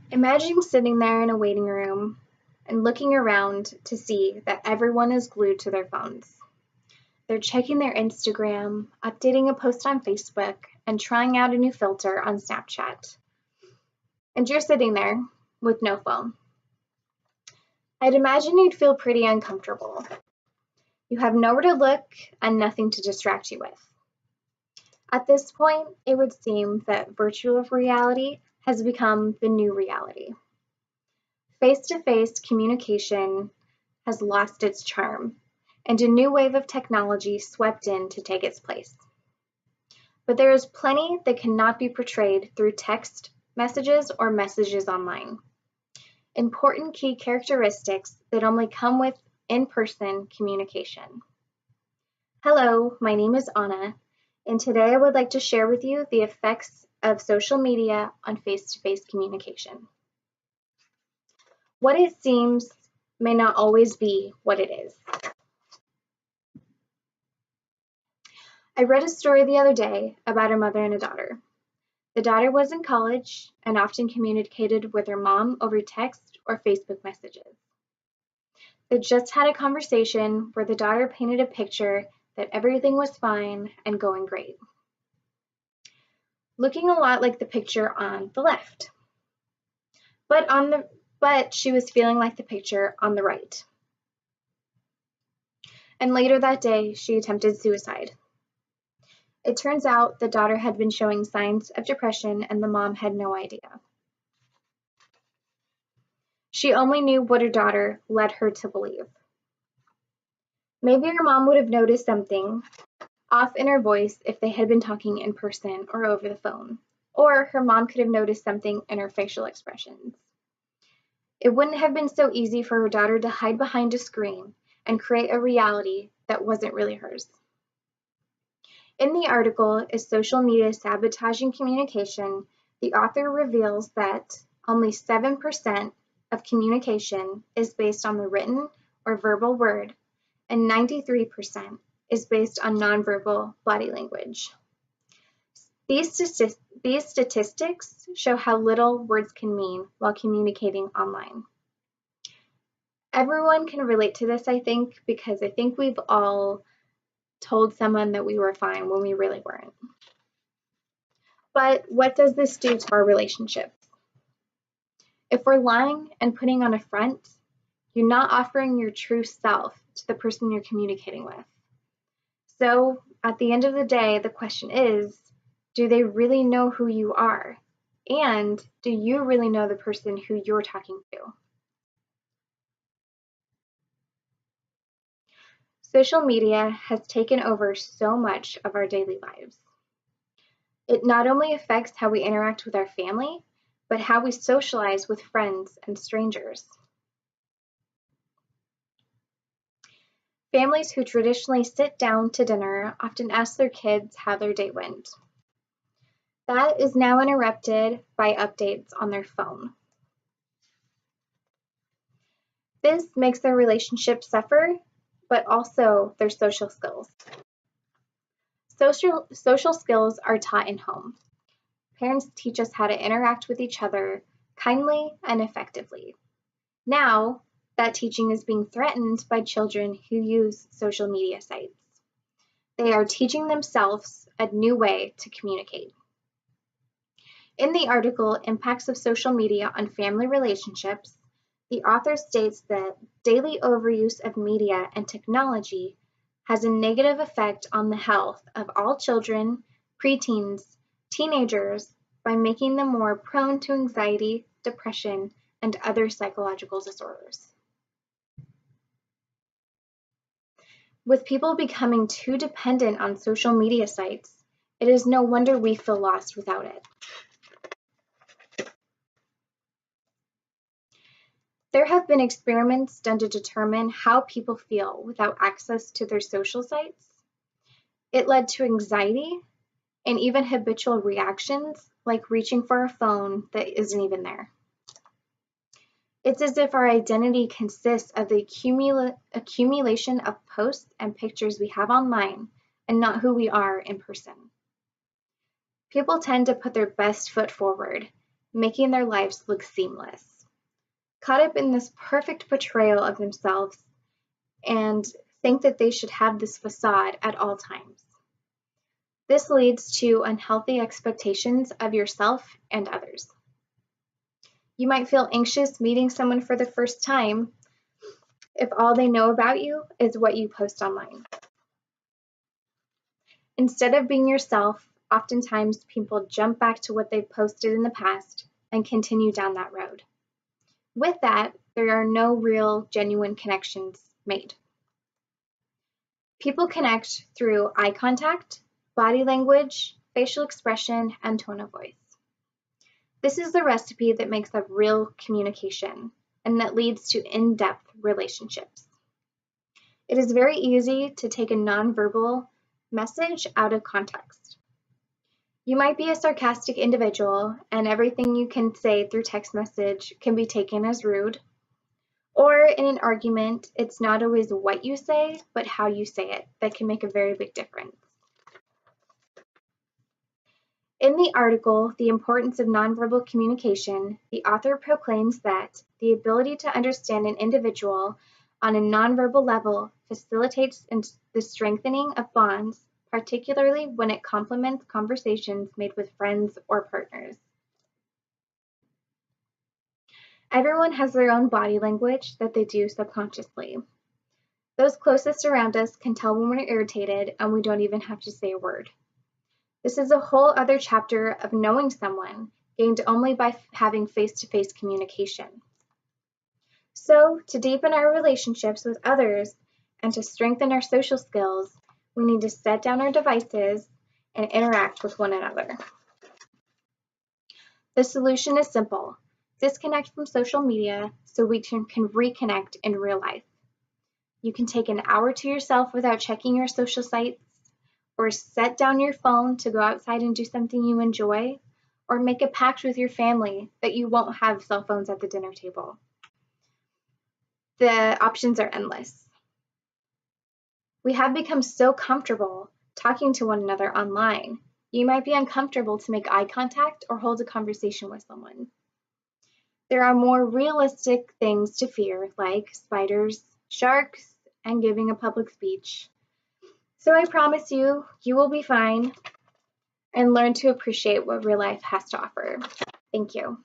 Imagine sitting there in a waiting room and looking around to see that everyone is glued to their phones. They're checking their Instagram, updating a post on Facebook, and trying out a new filter on Snapchat. And you're sitting there with no phone. I'd imagine you'd feel pretty uncomfortable. You have nowhere to look and nothing to distract you with. At this point, it would seem that virtual reality has become the new reality. Face-to-face communication has lost its charm, and a new wave of technology swept in to take its place. But there is plenty that cannot be portrayed through text messages or messages online. Important key characteristics that only come with in-person communication. Hello, my name is Anna, and today I would like to share with you the effects of social media on face-to-face communication. What it seems may not always be what it is. I read a story the other day about a mother and a daughter. The daughter was in college and often communicated with her mom over text or Facebook messages. They just had a conversation where the daughter painted a picture that everything was fine and going great, looking a lot like the picture on the left. But she was feeling like the picture on the right. And later that day, she attempted suicide. It turns out the daughter had been showing signs of depression and the mom had no idea. She only knew what her daughter led her to believe. Maybe her mom would have noticed something off in her voice if they had been talking in person or over the phone, or her mom could have noticed something in her facial expressions. It wouldn't have been so easy for her daughter to hide behind a screen and create a reality that wasn't really hers. In the article, Is Social Media Sabotaging Communication?, the author reveals that only 7% of communication is based on the written or verbal word, and 93% is based on nonverbal body language. These statistics show how little words can mean while communicating online. Everyone can relate to this, I think, because I think we've all told someone that we were fine when we really weren't. But what does this do to our relationships? If we're lying and putting on a front, you're not offering your true self to the person you're communicating with. So at the end of the day, the question is, do they really know who you are? And do you really know the person who you're talking to? Social media has taken over so much of our daily lives. It not only affects how we interact with our family, but how we socialize with friends and strangers. Families who traditionally sit down to dinner often ask their kids how their date went. That is now interrupted by updates on their phone. This makes their relationship suffer, but also their social skills. Social skills are taught in home. Parents teach us how to interact with each other kindly and effectively. Now, that teaching is being threatened by children who use social media sites. They are teaching themselves a new way to communicate. In the article, Impacts of Social Media on Family Relationships, the author states that daily overuse of media and technology has a negative effect on the health of all children, preteens, teenagers by making them more prone to anxiety, depression, and other psychological disorders. With people becoming too dependent on social media sites, it is no wonder we feel lost without it. There have been experiments done to determine how people feel without access to their social sites. It led to anxiety and even habitual reactions like reaching for a phone that isn't even there. It's as if our identity consists of the accumulation of posts and pictures we have online and not who we are in person. People tend to put their best foot forward making their lives look seamless. Caught up in this perfect portrayal of themselves and think that they should have this facade at all times. This leads to unhealthy expectations of yourself and others. You might feel anxious meeting someone for the first time if all they know about you is what you post online. Instead of being yourself, oftentimes people jump back to what they've posted in the past and continue down that road. With that, there are no real, genuine connections made. People connect through eye contact, body language, facial expression, and tone of voice. This is the recipe that makes up real communication and that leads to in-depth relationships. It is very easy to take a nonverbal message out of context. You might be a sarcastic individual and everything you can say through text message can be taken as rude. Or in an argument, it's not always what you say, but how you say it that can make a very big difference. In the article, The Importance of Nonverbal Communication, the author proclaims that the ability to understand an individual on a nonverbal level facilitates the strengthening of bonds, particularly when it complements conversations made with friends or partners. Everyone has their own body language that they do subconsciously. Those closest around us can tell when we're irritated and we don't even have to say a word. This is a whole other chapter of knowing someone, gained only by having face-to-face communication. So, to deepen our relationships with others and to strengthen our social skills, we need to set down our devices and interact with one another. The solution is simple. Disconnect from social media so we can reconnect in real life. You can take an hour to yourself without checking your social sites, or set down your phone to go outside and do something you enjoy, or make a pact with your family that you won't have cell phones at the dinner table. The options are endless. We have become so comfortable talking to one another online. You might be uncomfortable to make eye contact or hold a conversation with someone. There are more realistic things to fear, like spiders, sharks, and giving a public speech. So I promise you, you will be fine and learn to appreciate what real life has to offer. Thank you.